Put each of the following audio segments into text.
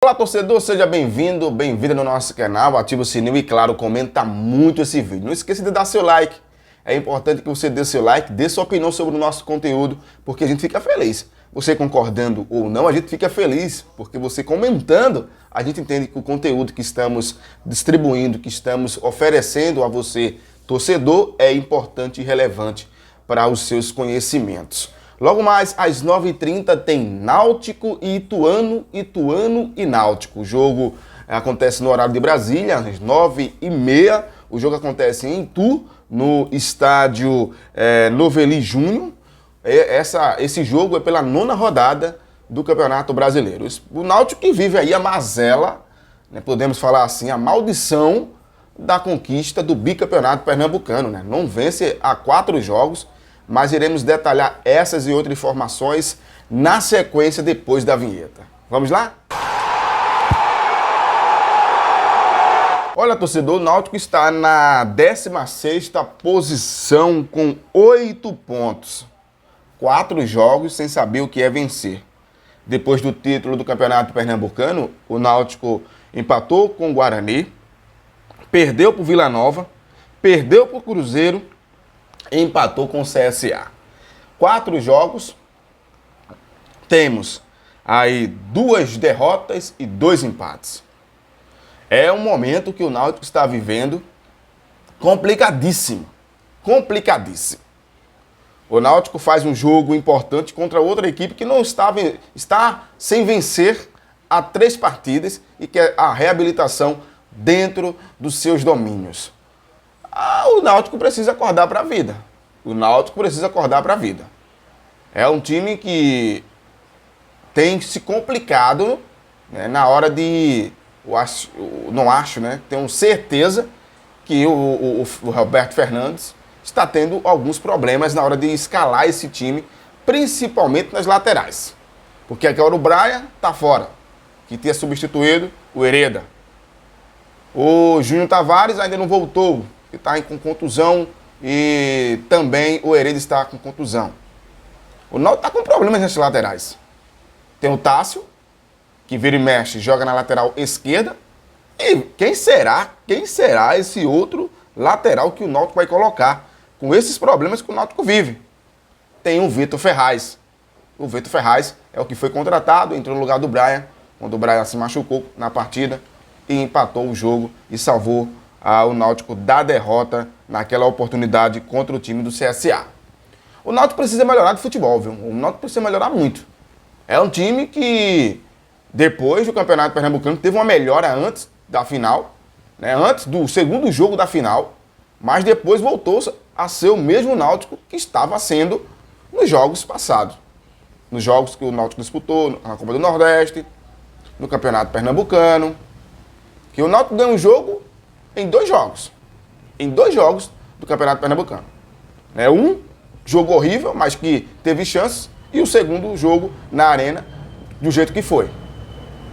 Olá, torcedor, seja bem-vindo, bem-vinda no nosso canal, ativa o sininho e, claro, comenta muito esse vídeo. Não esqueça de dar seu like, é importante que você dê seu like, dê sua opinião sobre o nosso conteúdo, porque a gente fica feliz. Você concordando ou não, a gente fica feliz, porque você comentando, a gente entende que o conteúdo que estamos distribuindo, que estamos oferecendo a você, torcedor, é importante e relevante para os seus conhecimentos. Logo mais, às 9h30, tem Náutico e Ituano, Ituano e Náutico. O jogo acontece no horário de Brasília, às 9h30. O jogo acontece em Itu, no estádio Novelli Júnior. Esse jogo é pela 9ª rodada do Campeonato Brasileiro. O Náutico que vive aí a mazela, né, podemos falar assim, a maldição da conquista do bicampeonato pernambucano. Né? Não vence há 4 jogos. Mas iremos detalhar essas e outras informações na sequência depois da vinheta. Vamos lá? Olha, torcedor, o Náutico está na 16ª posição com 8 pontos. 4 jogos sem saber o que é vencer. Depois do título do Campeonato Pernambucano, o Náutico empatou com o Guarani, perdeu para o Vila Nova, perdeu para o Cruzeiro, empatou com o CSA. 4 jogos, temos aí 2 derrotas e 2 empates. É um momento que o Náutico está vivendo complicadíssimo. Complicadíssimo. O Náutico faz um jogo importante contra outra equipe que não está sem vencer há 3 partidas e quer a reabilitação dentro dos seus domínios. O Náutico precisa acordar para a vida. O Náutico precisa acordar para a vida. É um time que tem se complicado, né, na hora de... Tenho certeza que o Roberto Fernandes está tendo alguns problemas na hora de escalar esse time, principalmente nas laterais. Porque agora o Brian está fora, que tinha substituído o Hereda. O Júnior Tavares ainda não voltou, que está com contusão, e também o Hereda está com contusão. O Náutico está com problemas nas laterais. Tem o Tássio, que vira e mexe, joga na lateral esquerda. E quem será esse outro lateral que o Náutico vai colocar com esses problemas que o Náutico vive? Tem o Vitor Ferraz. O Vitor Ferraz é o que foi contratado, entrou no lugar do Brian, quando o Brian se machucou na partida e empatou o jogo e salvou o Náutico da derrota naquela oportunidade contra o time do CSA. O Náutico precisa melhorar de futebol, viu? O Náutico precisa melhorar muito. É um time que, depois do Campeonato Pernambucano, teve uma melhora antes da final, né? Antes do segundo jogo da final, mas depois voltou a ser o mesmo Náutico que estava sendo nos jogos passados. Nos jogos que o Náutico disputou, na Copa do Nordeste, no Campeonato Pernambucano, que o Náutico ganhou um jogo em 2 jogos. Em 2 jogos do Campeonato Pernambucano. Um jogo horrível, mas que teve chances, e o segundo jogo na arena, do jeito que foi.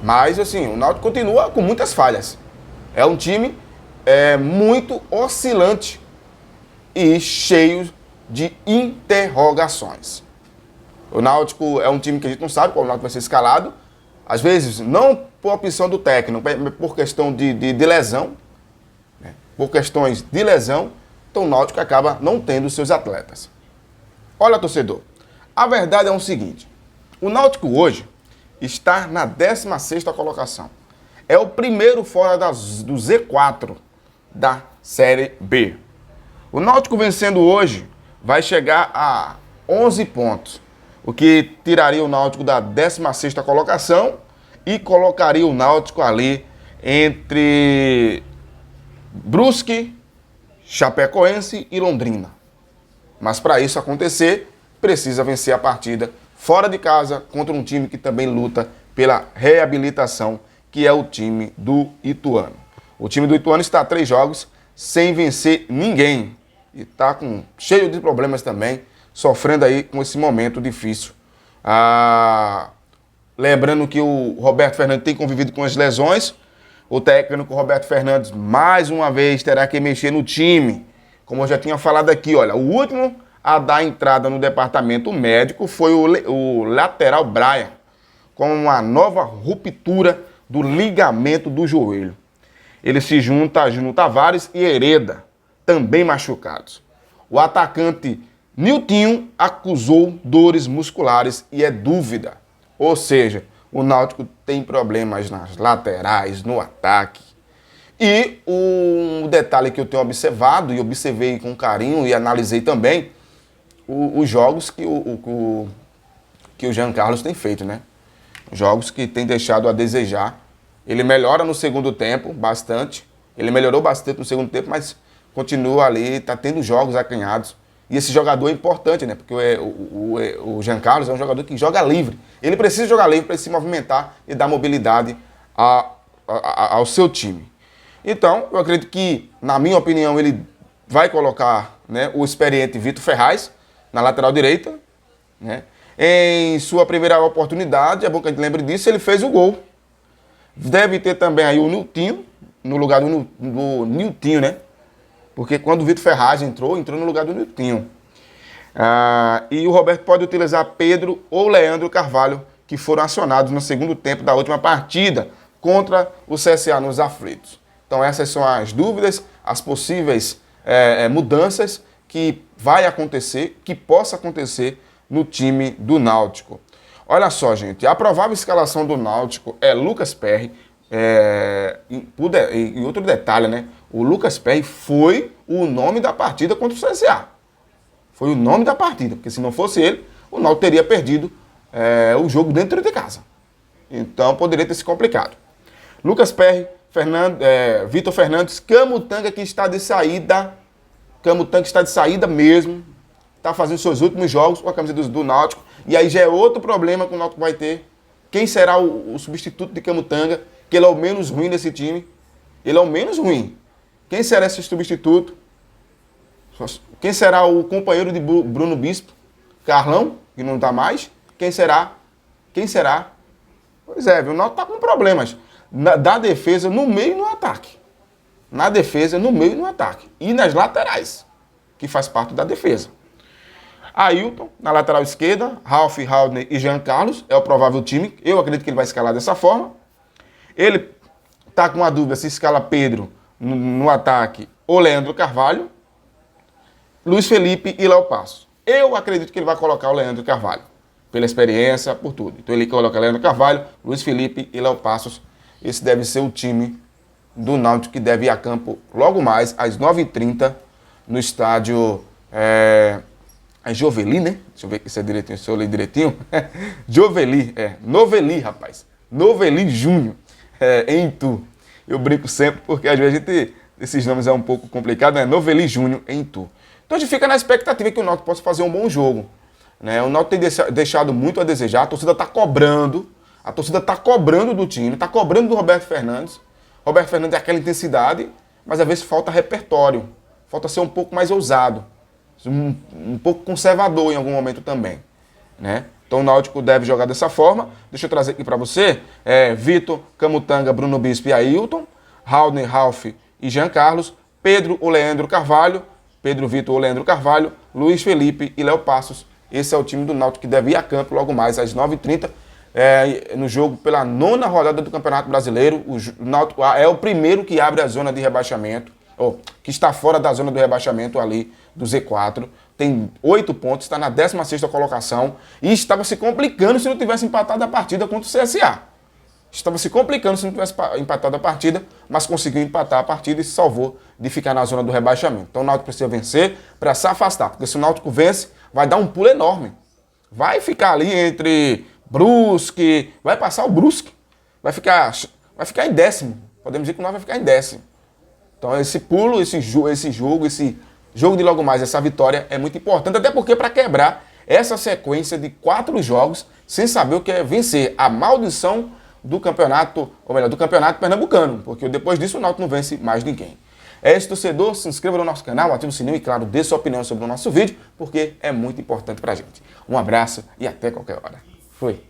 Mas, assim, o Náutico continua com muitas falhas. É um time muito oscilante e cheio de interrogações. O Náutico é um time que a gente não sabe qual o Náutico vai ser escalado. Às vezes, não por opção do técnico, mas por questão de lesão. Por questões de lesão, então o Náutico acaba não tendo seus atletas. Olha, torcedor, a verdade é o seguinte: o Náutico hoje está na 16ª colocação. É o primeiro fora do Z4 da Série B. O Náutico vencendo hoje vai chegar a 11 pontos, o que tiraria o Náutico da 16ª colocação e colocaria o Náutico ali entre Brusque, Chapecoense e Londrina. Mas para isso acontecer, precisa vencer a partida fora de casa contra um time que também luta pela reabilitação, que é o time do Ituano. O time do Ituano está a 3 jogos sem vencer ninguém e está cheio de problemas também, sofrendo aí com esse momento difícil. Lembrando que o Roberto Fernandes tem convivido com as lesões. O técnico Roberto Fernandes, mais uma vez, terá que mexer no time. Como eu já tinha falado aqui, olha, o último a dar entrada no departamento médico foi o lateral Brian, com uma nova ruptura do ligamento do joelho. Ele se junta a Júnior Tavares e Hereda, também machucados. O atacante Niltinho acusou dores musculares e é dúvida. Ou seja, o Náutico tem problemas nas laterais, no ataque. E um detalhe que eu tenho observado, e observei com carinho e analisei também, os jogos que o Jean Carlos tem feito, né? Jogos que tem deixado a desejar. Ele melhora no segundo tempo, bastante. Ele melhorou bastante no segundo tempo, mas continua ali, está tendo jogos acanhados. E esse jogador é importante, né? Porque o Jean Carlos é um jogador que joga livre. Ele precisa jogar livre para se movimentar e dar mobilidade ao seu time. Então, eu acredito que, na minha opinião, ele vai colocar, né, o experiente Vitor Ferraz na lateral direita, né? Em sua primeira oportunidade, é bom que a gente lembre disso, ele fez o gol. Deve ter também aí o Niltinho, no lugar do Niltinho, né? Porque quando o Vitor Ferraz entrou no lugar do Niltinho. E o Roberto pode utilizar Pedro ou Leandro Carvalho, que foram acionados no segundo tempo da última partida contra o CSA nos aflitos. Então essas são as dúvidas, as possíveis mudanças que vai acontecer, que possa acontecer no time do Náutico. Olha só, gente, a provável escalação do Náutico é Lucas Perry. E outro detalhe, né? O Lucas Perry foi o nome da partida contra o CSA. Foi o nome da partida, porque se não fosse ele, o Náutico teria perdido o jogo dentro de casa. Então poderia ter se complicado. Lucas Perry, Vitor Fernandes, Camutanga que está de saída. Camutanga que está de saída mesmo. Está fazendo seus últimos jogos com a camisa do Náutico. E aí já é outro problema que o Náutico vai ter. Quem será o substituto de Camutanga? Que ele é o menos ruim desse time. Ele é o menos ruim. Quem será esse substituto? Quem será o companheiro de Bruno Bispo? Carlão, que não está mais. Quem será? Quem será? Pois é, o Náutico está com problemas. Da defesa no meio e no ataque. Na defesa, no meio e no ataque. E nas laterais, que faz parte da defesa. Ailton, na lateral esquerda, Ralf, Haldner e Jean Carlos, é o provável time. Eu acredito que ele vai escalar dessa forma. Ele está com uma dúvida se escala Pedro no ataque ou Leandro Carvalho, Luiz Felipe e Léo Passos. Eu acredito que ele vai colocar o Leandro Carvalho, pela experiência, por tudo. Então ele coloca Leandro Carvalho, Luiz Felipe e Léo Passos. Esse deve ser o time do Náutico que deve ir a campo logo mais, às 9h30, no estádio... É Joveli, né? Deixa eu ver aqui se é direitinho, se eu li direitinho. Joveli, Noveli, rapaz. Noveli Júnior, em Itu. Eu brinco sempre porque às vezes esses nomes é um pouco complicado, né? Noveli Júnior, em Itu. Então a gente fica na expectativa que o Náutico possa fazer um bom jogo, né? O Náutico tem deixado muito a desejar, a torcida está cobrando do time, está cobrando do Roberto Fernandes. Roberto Fernandes é aquela intensidade, mas às vezes falta repertório, falta ser um pouco mais ousado. Um pouco conservador em algum momento também, né? Então o Náutico deve jogar dessa forma. Deixa eu trazer aqui para você. Vitor, Camutanga, Bruno Bispo e Ailton. Haldner, Ralf e Jean Carlos. Pedro ou Leandro Carvalho. Pedro, Vitor ou Leandro Carvalho. Luiz Felipe e Léo Passos. Esse é o time do Náutico que deve ir a campo logo mais às 9h30. No jogo pela 9ª rodada do Campeonato Brasileiro. O Náutico é o primeiro que abre a zona de rebaixamento. Que está fora da zona do rebaixamento ali do Z4, tem 8 pontos, está na 16ª colocação e estava se complicando se não tivesse empatado a partida contra o CSA. Estava se complicando se não tivesse empatado a partida, mas conseguiu empatar a partida e se salvou de ficar na zona do rebaixamento. Então o Náutico precisa vencer para se afastar, porque se o Náutico vence, vai dar um pulo enorme. Vai ficar ali entre Brusque, vai passar o Brusque, vai ficar em 10º. Podemos dizer que o Náutico vai ficar em 10º. Então esse pulo, esse jogo de logo mais, essa vitória é muito importante, até porque para quebrar essa sequência de 4 jogos sem saber o que é vencer, a maldição do campeonato, ou melhor, do campeonato pernambucano, porque depois disso o Náutico não vence mais ninguém. É isso, torcedor, se inscreva no nosso canal, ative o sininho e, claro, dê sua opinião sobre o nosso vídeo, porque é muito importante pra gente. Um abraço e até qualquer hora. Fui!